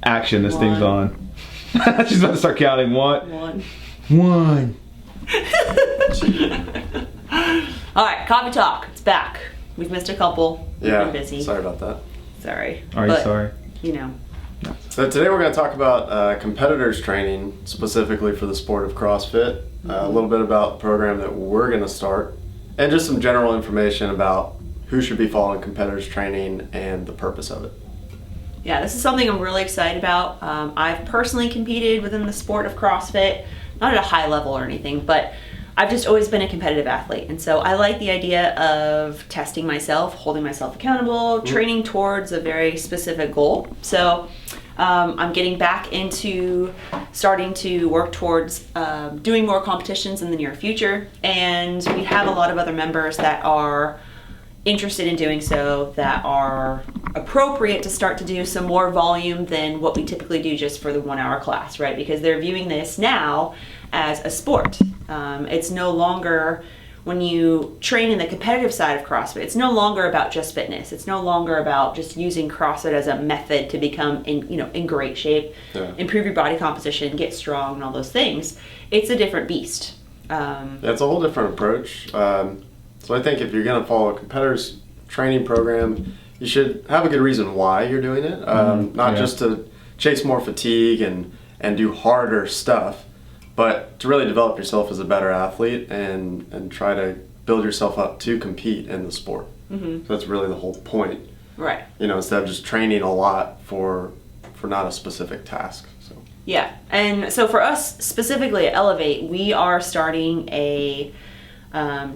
Action, this thing's on. She's about to start counting. One. All right, coffee talk. It's back. We've missed a couple. We've been busy. Sorry about that. Sorry. Are you sorry? You know. No. So today we're going to talk about competitors training, specifically for the sport of CrossFit. A little bit about the program that we're going to start, and just some general information about who should be following competitors training and the purpose of it. Yeah, this is something I'm really excited about. I've personally competed within the sport of CrossFit, not at a high level or anything, but I've just always been a competitive athlete. And so I like the idea of testing myself, holding myself accountable, training towards a very specific goal. So I'm getting back into starting to work towards doing more competitions in the near future. And we have a lot of other members that are interested in doing so, that are appropriate to start to do some more volume than what we typically do just for the 1 hour class, right? Because they're viewing this now as a sport. It's no longer, when you train in the competitive side of CrossFit, it's no longer about just fitness. It's no longer about just using CrossFit as a method to become in great shape, improve your body composition, get strong, and all those things. It's a different beast. It's a whole different approach. So I think if you're going to follow a competitor's training program, you should have a good reason why you're doing it. Not just to chase more fatigue and do harder stuff, but to really develop yourself as a better athlete and try to build yourself up to compete in the sport. So that's really the whole point. Right. Instead of just training a lot for not a specific task. So. Yeah, and so for us specifically at Elevate, we are starting a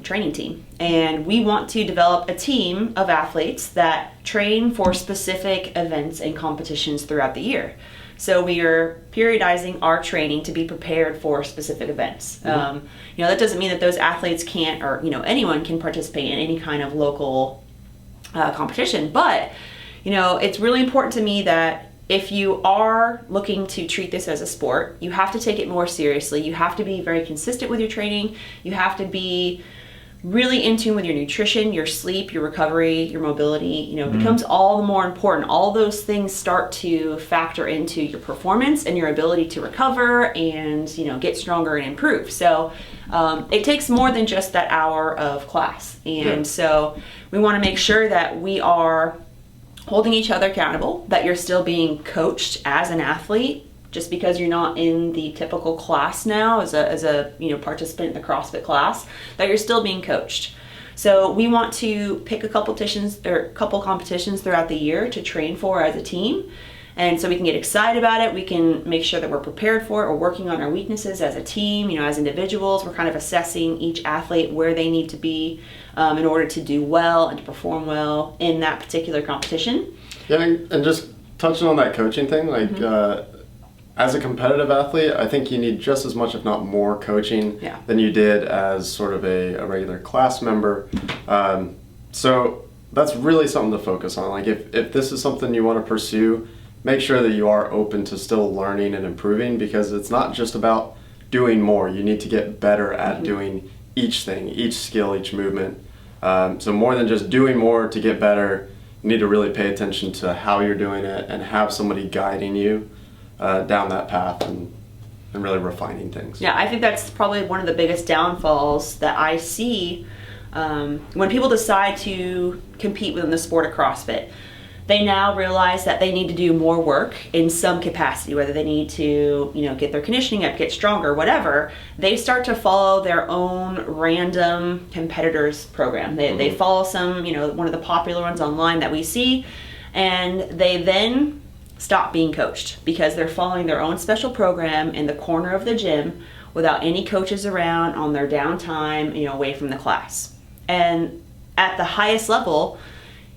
training team, and we want to develop a team of athletes that train for specific events and competitions throughout the year. So we are periodizing our training to be prepared for specific events. That doesn't mean that those athletes can't, or anyone can participate in any kind of local competition, but it's really important to me that if you are looking to treat this as a sport, you have to take it more seriously. You have to be very consistent with your training. You have to be really in tune with your nutrition, your sleep, your recovery, your mobility. It becomes all the more important. All those things start to factor into your performance and your ability to recover and get stronger and improve. So it takes more than just that hour of class. And so we want to make sure that we are holding each other accountable, that you're still being coached as an athlete. Just because you're not in the typical class now as a participant in the CrossFit class, that you're still being coached. So we want to pick a couple competitions throughout the year to train for as a team. And so we can get excited about it. We can make sure that we're prepared for it. We're working on our weaknesses as a team, as individuals. We're kind of assessing each athlete where they need to be in order to do well and to perform well in that particular competition. Yeah, and just touching on that coaching thing, as a competitive athlete, I think you need just as much, if not more, coaching than you did as sort of a regular class member. So that's really something to focus on. If this is something you want to pursue, make sure that you are open to still learning and improving, because it's not just about doing more. You need to get better at doing each thing, each skill, each movement. So more than just doing more to get better, you need to really pay attention to how you're doing it and have somebody guiding you down that path and really refining things. Yeah, I think that's probably one of the biggest downfalls that I see when people decide to compete within the sport of CrossFit. They now realize that they need to do more work in some capacity, whether they need to, get their conditioning up, get stronger, whatever. They start to follow their own random competitors program. They follow some, one of the popular ones online that we see, and they then stop being coached because they're following their own special program in the corner of the gym without any coaches around on their downtime, away from the class. And at the highest level,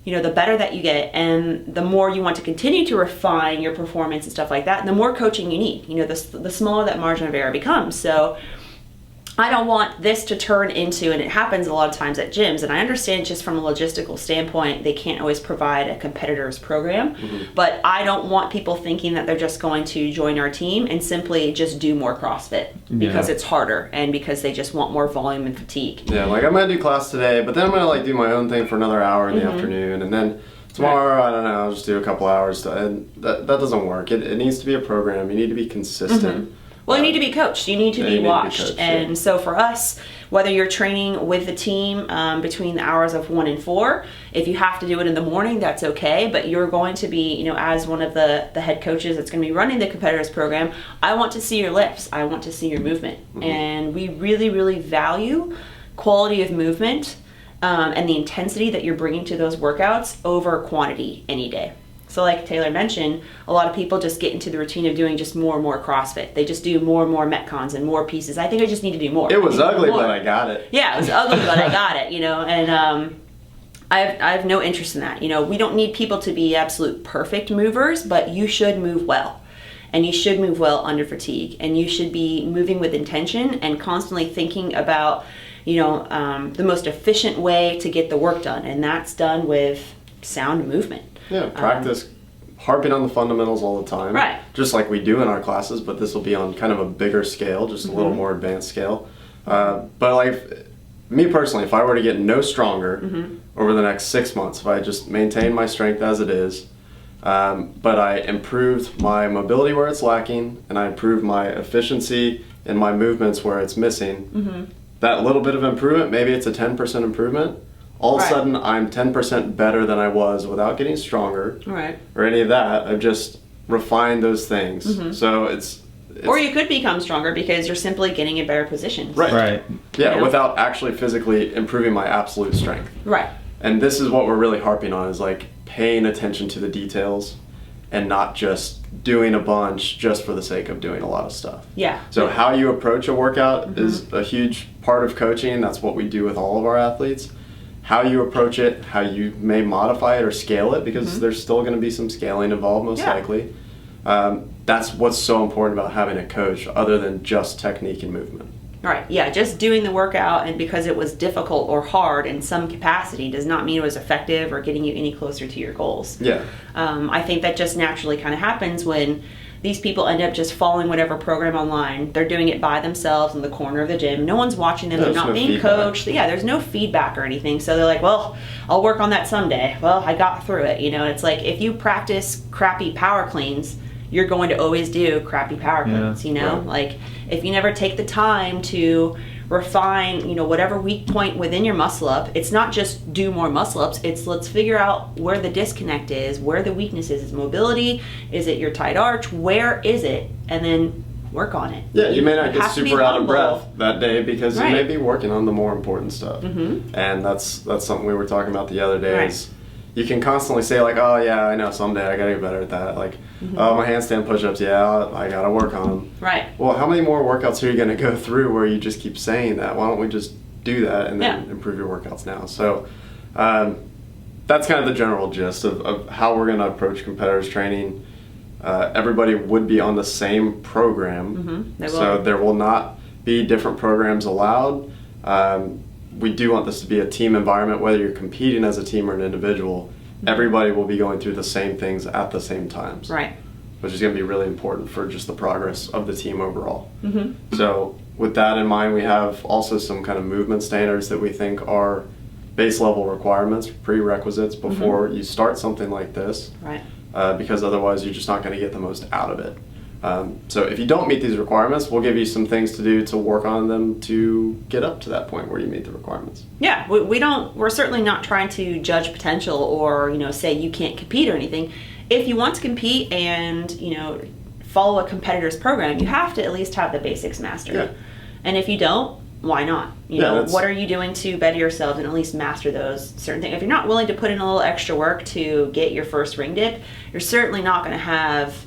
the better that you get and the more you want to continue to refine your performance and stuff like that, the more coaching you need. The smaller that margin of error becomes. So I don't want this to turn into, and it happens a lot of times at gyms, and I understand just from a logistical standpoint, they can't always provide a competitor's program, but I don't want people thinking that they're just going to join our team and simply just do more CrossFit because it's harder and because they just want more volume and fatigue. Yeah, I'm going to do class today, but then I'm going to do my own thing for another hour in the afternoon, and then tomorrow, I don't know, I'll just do a couple hours. And that doesn't work. It needs to be a program. You need to be consistent. Well, you need to be coached. You need to be watched. And so for us, whether you're training with the team between the hours of 1 and 4, if you have to do it in the morning, that's okay. But you're going to be, as one of the head coaches that's going to be running the competitors program, I want to see your lifts. I want to see your movement. And we really, really value quality of movement and the intensity that you're bringing to those workouts over quantity any day. So like Taylor mentioned, a lot of people just get into the routine of doing just more and more CrossFit. They just do more and more Metcons and more pieces. I think I just need to do more. It was ugly, but I got it. Yeah, it was ugly, but I got it, and I have no interest in that. We don't need people to be absolute perfect movers, but you should move well. And you should move well under fatigue. And you should be moving with intention and constantly thinking about, the most efficient way to get the work done. And that's done with sound movement. Yeah, practice harping on the fundamentals all the time. Right. Just like we do in our classes, but this will be on kind of a bigger scale, just a little more advanced scale. But like me personally, if I were to get no stronger over the next 6 months, if I just maintain my strength as it is, but I improved my mobility where it's lacking, and I improved my efficiency in my movements where it's missing, that little bit of improvement, maybe it's a 10% improvement, all of a sudden I'm 10% better than I was without getting stronger or any of that. I've just refined those things. So it's or you could become stronger because you're simply getting in better positions. Right. Yeah, without actually physically improving my absolute strength. Right. And this is what we're really harping on, is like paying attention to the details and not just doing a bunch just for the sake of doing a lot of stuff. Yeah. So how you approach a workout is a huge part of coaching. That's what we do with all of our athletes. How you approach it, how you may modify it or scale it, because there's still going to be some scaling involved most likely. That's what's so important about having a coach, other than just technique and movement. Right, yeah, just doing the workout and because it was difficult or hard in some capacity does not mean it was effective or getting you any closer to your goals. Yeah. I think that just naturally kind of happens when these people end up just following whatever program online. They're doing it by themselves in the corner of the gym. No one's watching them. They're not being coached. Yeah, there's no feedback or anything. So they're like, well, I'll work on that someday. Well, I got through it. It's like if you practice crappy power cleans, you're going to always do crappy power cleans, Right. Like if you never take the time to refine, whatever weak point within your muscle up, it's not just do more muscle ups, it's let's figure out where the disconnect is, where the weakness is. Is mobility? Is it your tight arch? Where is it? And then work on it. Yeah, you may not get super out of breath that day because you may be working on the more important stuff. And that's something we were talking about the other day is you can constantly say like, oh yeah, I know someday I gotta get better at that. Like, oh, my handstand push-ups, yeah, I gotta work on them. Right. Well, how many more workouts are you gonna go through where you just keep saying that? Why don't we just do that and then improve your workouts now? So that's kind of the general gist of how we're gonna approach competitors training. Everybody would be on the same program, so there will not be different programs allowed. We do want this to be a team environment, whether you're competing as a team or an individual. Everybody will be going through the same things at the same times. Right. Which is going to be really important for just the progress of the team overall. So with that in mind, we have also some kind of movement standards that we think are base level requirements, prerequisites before you start something like this. Right. Because otherwise you're just not going to get the most out of it. So if you don't meet these requirements, we'll give you some things to do to work on them to get up to that point where you meet the requirements. Yeah, we're certainly not trying to judge potential or, say you can't compete or anything. If you want to compete and, follow a competitor's program, you have to at least have the basics mastered. Yeah. And if you don't, why not? What are you doing to better yourself and at least master those certain things? If you're not willing to put in a little extra work to get your first ring dip, you're certainly not going to have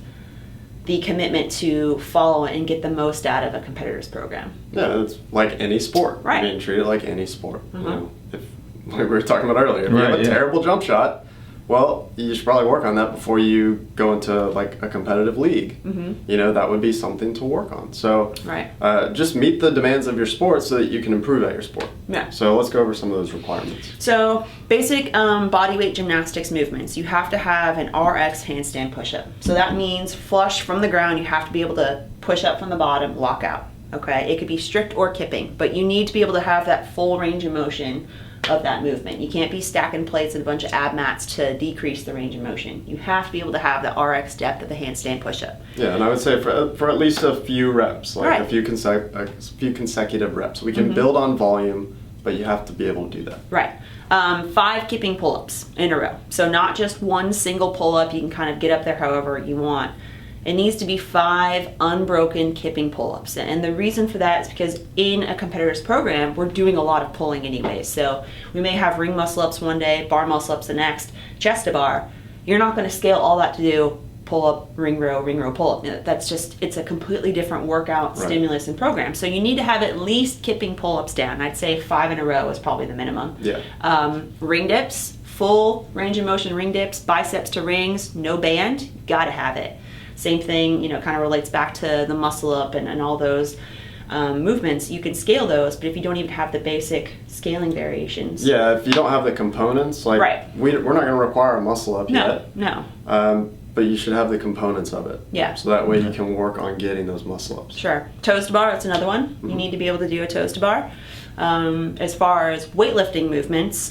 the commitment to follow and get the most out of a competitor's program. Yeah, it's like any sport. Right. I mean, treat it like any sport. If, like we were talking about earlier, if you have a terrible jump shot, well, you should probably work on that before you go into like a competitive league. That would be something to work on. So just meet the demands of your sport so that you can improve at your sport. Yeah. So let's go over some of those requirements. So basic body weight gymnastics movements. You have to have an RX handstand push-up. So that means flush from the ground. You have to be able to push up from the bottom, lock out. Okay. It could be strict or kipping, but you need to be able to have that full range of motion of that movement. You can't be stacking plates and a bunch of ab mats to decrease the range of motion. You have to be able to have the RX depth of the handstand push-up. Yeah, and I would say for at least a few reps, like a few consecutive reps. We can build on volume, but you have to be able to do that. Right. 5 kipping pull-ups in a row. So not just one single pull-up. You can kind of get up there however you want. It needs to be 5 unbroken kipping pull-ups. And the reason for that is because in a competitor's program, we're doing a lot of pulling anyway. So we may have ring muscle-ups one day, bar muscle-ups the next, chest to bar. You're not going to scale all that to do pull-up, ring row, pull-up. That's just, it's a completely different workout, stimulus, and program. So you need to have at least kipping pull-ups down. I'd say 5 in a row is probably the minimum. Yeah. Ring dips, full range of motion ring dips, biceps to rings, no band, gotta have it. Same thing, kind of relates back to the muscle up and all those movements. You can scale those, but if you don't even have the basic scaling variations. Yeah, if you don't have the components, like we're not going to require a muscle up yet. No. But you should have the components of it. Yeah. So that way you can work on getting those muscle ups. Sure. Toes to bar, that's another one. You need to be able to do a toes to bar. As far as weightlifting movements,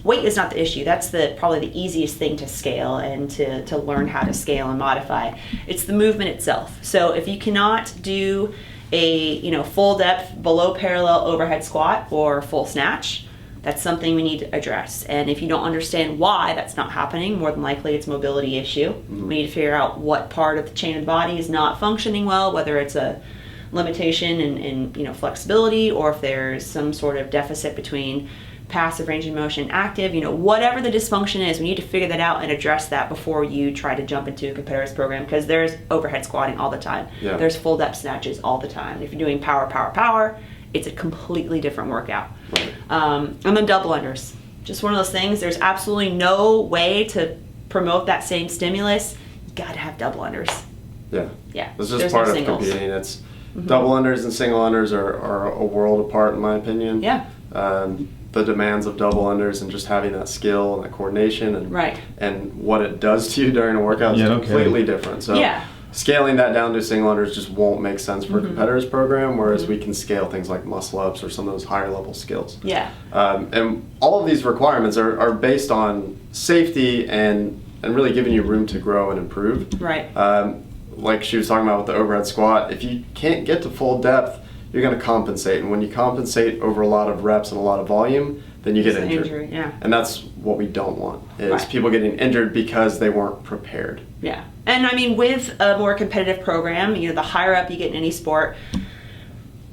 weight is not the issue. That's probably the easiest thing to scale and to learn how to scale and modify. It's the movement itself. So if you cannot do a full depth below parallel overhead squat or full snatch, that's something we need to address. And if you don't understand why that's not happening, more than likely it's a mobility issue. We need to figure out what part of the chain of the body is not functioning well, whether it's a limitation in flexibility, or if there's some sort of deficit between passive range of motion, active, whatever the dysfunction is, we need to figure that out and address that before you try to jump into a competitor's program, because there's overhead squatting all the time. Yeah. There's full depth snatches all the time. If you're doing power, it's a completely different workout. Right. And then double unders. Just one of those things, there's absolutely no way to promote that same stimulus. You gotta have double unders. Yeah. Yeah. It's just part of competing. It's double unders and single unders are a world apart in my opinion. Yeah. The demands of double unders and just having that skill and that coordination and what it does to you during a workout is completely different. So scaling that down to single unders just won't make sense for a competitor's program, whereas we can scale things like muscle ups or some of those higher level skills. Yeah. And all of these requirements are based on safety and really giving you room to grow and improve. Right. Like she was talking about with the overhead squat, if you can't get to full depth, you're going to compensate, and when you compensate over a lot of reps and a lot of volume, then you get injured. Injury, yeah. And that's what we don't want, is people getting injured because they weren't prepared. Yeah. And I mean, with a more competitive program, the higher up you get in any sport,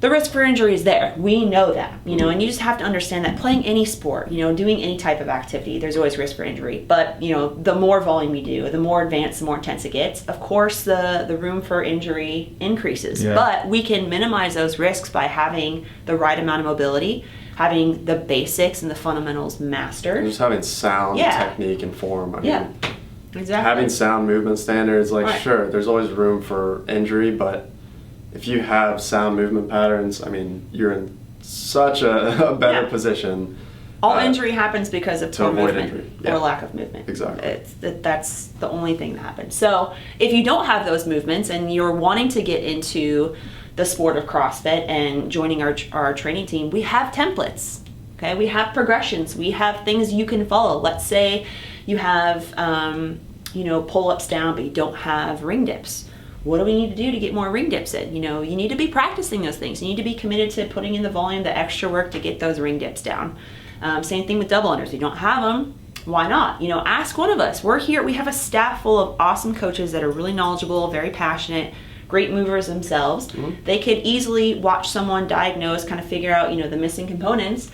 the risk for injury is there. We know that, and you just have to understand that playing any sport, doing any type of activity, there's always risk for injury. But, the more volume you do, the more advanced, the more intense it gets, of course, the room for injury increases. Yeah. But we can minimize those risks by having the right amount of mobility, having the basics and the fundamentals mastered. And just having sound, technique, and form. I mean, exactly. Having sound movement standards, sure, there's always room for injury, but if you have sound movement patterns, I mean, you're in such a better position. All injury happens because of poor movement or lack of movement. Exactly. That's the only thing that happens. So if you don't have those movements and you're wanting to get into the sport of CrossFit and joining our training team, we have templates. Okay, we have progressions. We have things you can follow. Let's say you have pull-ups down, but you don't have ring dips. What do we need to do to get more ring dips in? You need to be practicing those things. You need to be committed to putting in the volume, the extra work to get those ring dips down. Same thing with double unders. If you don't have them, why not? Ask one of us. We're here. We have a staff full of awesome coaches that are really knowledgeable, very passionate, great movers themselves. They could easily watch someone diagnose, kind of figure out, the missing components,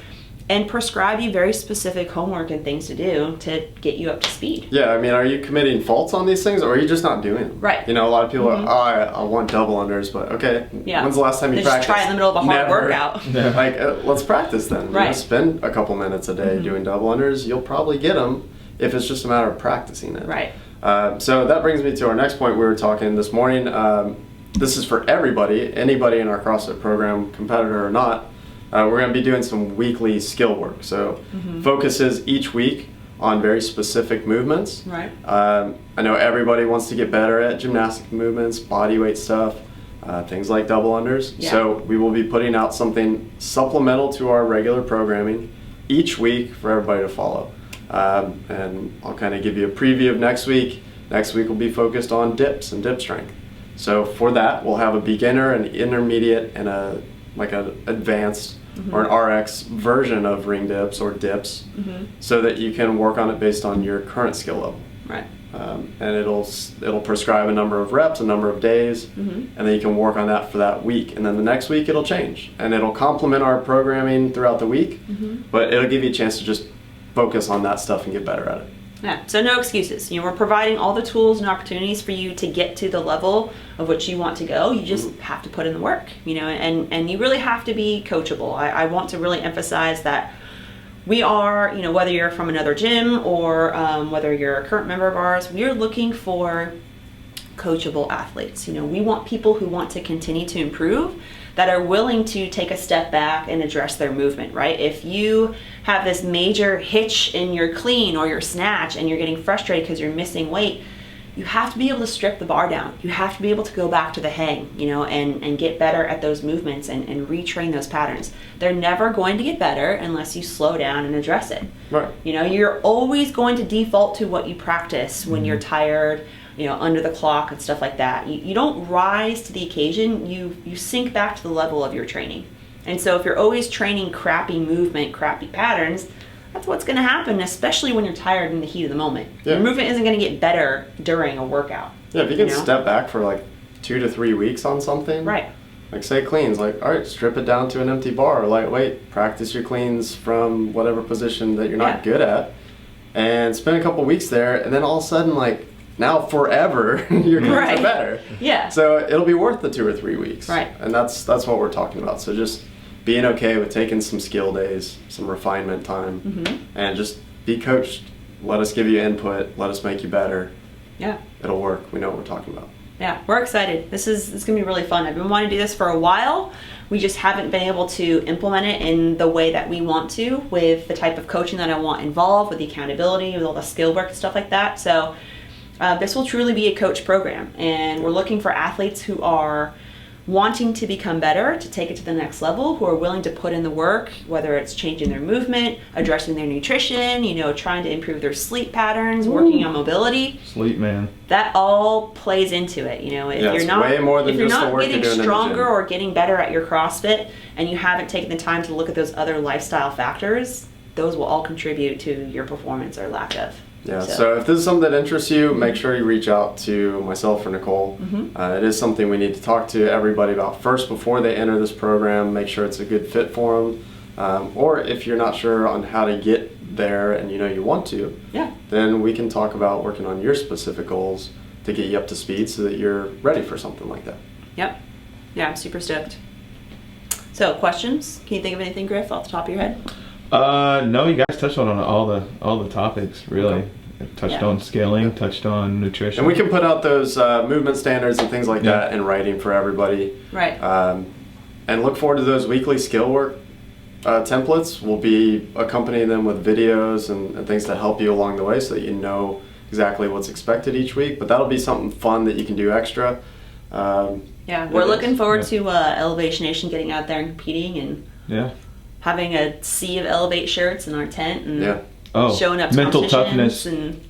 and prescribe you very specific homework and things to do to get you up to speed. Yeah, I mean, are you committing faults on these things, or are you just not doing them? Right. A lot of people are, I want double unders, but okay, when's the last time you practiced? Just try it in the middle of a hard workout. Let's practice then. Right. Spend a couple minutes a day doing double unders. You'll probably get them if it's just a matter of practicing it. Right. So that brings me to our next point. We were talking this morning. This is for everybody, anybody in our CrossFit program, competitor or not. We're going to be doing some weekly skill work. So focuses each week on very specific movements. Right. I know everybody wants to get better at gymnastic movements, body weight stuff, things like double unders. Yeah. So we will be putting out something supplemental to our regular programming each week for everybody to follow. And I'll kind of give you a preview of next week. Next week will be focused on dips and dip strength. So for that, we'll have a beginner, an intermediate, and an advanced or an RX version of ring dips or dips, so that you can work on it based on your current skill level. Right. And it'll prescribe a number of reps, a number of days, and then you can work on that for that week. And then the next week it'll change, and it'll complement our programming throughout the week, but it'll give you a chance to just focus on that stuff and get better at it. Yeah, so no excuses. We're providing all the tools and opportunities for you to get to the level of which you want to go. You just have to put in the work, and you really have to be coachable. I want to really emphasize that we are, whether you're from another gym or whether you're a current member of ours, we are looking for coachable athletes. We want people who want to continue to improve, that are willing to take a step back and address their movement, right? If you have this major hitch in your clean or your snatch and you're getting frustrated because you're missing weight, you have to be able to strip the bar down. You have to be able to go back to the hang, and get better at those movements and retrain those patterns. They're never going to get better unless you slow down and address it. Right. You're always going to default to what you practice when you're tired, under the clock and stuff like that. You don't rise to the occasion, you sink back to the level of your training. And so if you're always training crappy movement, crappy patterns, that's what's going to happen, especially when you're tired in the heat of the moment. Yeah. Your movement isn't going to get better during a workout. Yeah, if you can step back for like 2 to 3 weeks on something. Right. Like say cleans, all right, strip it down to an empty bar or lightweight, practice your cleans from whatever position that you're not good at, and spend a couple weeks there, and then all of a sudden, now forever, your cleans are better. Yeah. So it'll be worth the 2 or 3 weeks. Right. And that's what we're talking about. So just being okay with taking some skill days, some refinement time, and just be coached. Let us give you input. Let us make you better. Yeah. It'll work. We know what we're talking about. Yeah, we're excited. It's going to be really fun. I've been wanting to do this for a while. We just haven't been able to implement it in the way that we want to, with the type of coaching that I want involved, with the accountability, with all the skill work and stuff like that. So this will truly be a coach program, and we're looking for athletes who are wanting to become better, to take it to the next level, who are willing to put in the work, whether it's changing their movement, addressing their nutrition, trying to improve their sleep patterns, working on mobility. Sleep, man. That all plays into it. If you're not, way more than if you're just the not work you're getting doing in the stronger gym. or getting better at your CrossFit, and you haven't taken the time to look at those other lifestyle factors, those will all contribute to your performance or lack of. Yeah, so if this is something that interests you, make sure you reach out to myself or Nicole. It is something we need to talk to everybody about first before they enter this program, make sure it's a good fit for them. Or if you're not sure on how to get there and you want to, then we can talk about working on your specific goals to get you up to speed so that you're ready for something like that. Yep. Yeah, I'm super stoked. So, questions? Can you think of anything, Griff, off the top of your head? No, you guys touched on all the topics, really. Okay. Touched on scaling, touched on nutrition. And we can put out those movement standards and things like that in writing for everybody. Right. And look forward to those weekly skill work templates. We'll be accompanying them with videos and things to help you along the way so that you know exactly what's expected each week. But that'll be something fun that you can do extra. We're looking forward to Elevation Nation getting out there and competing and having a sea of Elevate shirts in our tent and showing up to mental toughness and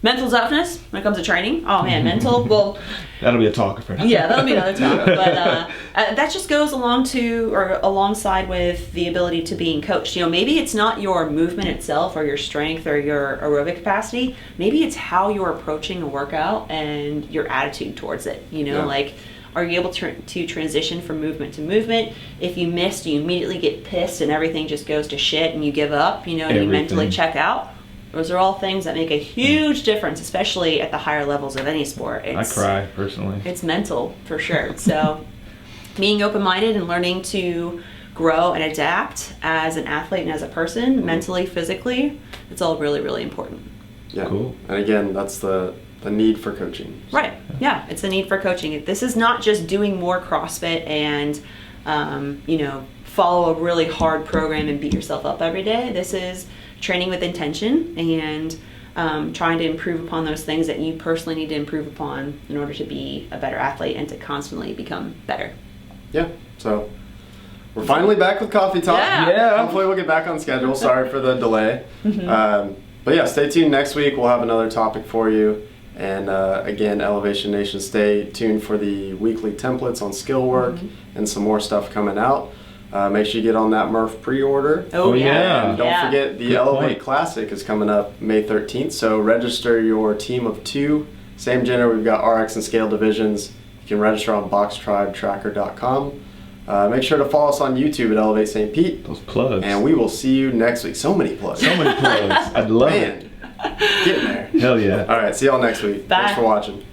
mental toughness when it comes to training. Oh man, mental. Well, that'll be a talk for now. Yeah, that'll be another talk. But that just goes alongside with the ability to being coached. Maybe it's not your movement itself or your strength or your aerobic capacity. Maybe it's how you're approaching a workout and your attitude towards it. Are you able to transition from movement to movement? If you miss, do you immediately get pissed and everything just goes to shit and you give up, and you mentally check out? Those are all things that make a huge difference, especially at the higher levels of any sport. I cry, personally. It's mental, for sure. So being open-minded and learning to grow and adapt as an athlete and as a person, mentally, physically, it's all really, really important. Yeah, cool. And again, that's the need for coaching. Right. Yeah, it's the need for coaching. This is not just doing more CrossFit and, follow a really hard program and beat yourself up every day. This is training with intention and trying to improve upon those things that you personally need to improve upon in order to be a better athlete and to constantly become better. Yeah. So we're finally back with Coffee Talk. Yeah. Hopefully we'll get back on schedule. Sorry for the delay. But yeah, stay tuned next week. We'll have another topic for you. And again, Elevation Nation, stay tuned for the weekly templates on skill work and some more stuff coming out. Make sure you get on that Murph pre-order. Oh, yeah. And don't forget, the Elevate Classic is coming up May 13th. So register your team of 2. Same gender, we've got RX and Scale divisions. You can register on boxtribetracker.com. Make sure to follow us on YouTube at Elevate St. Pete. Those plugs. And we will see you next week. So many plugs. So many plugs. I'd love it. Getting there. Hell yeah. All right, see y'all next week. Bye. Thanks for watching.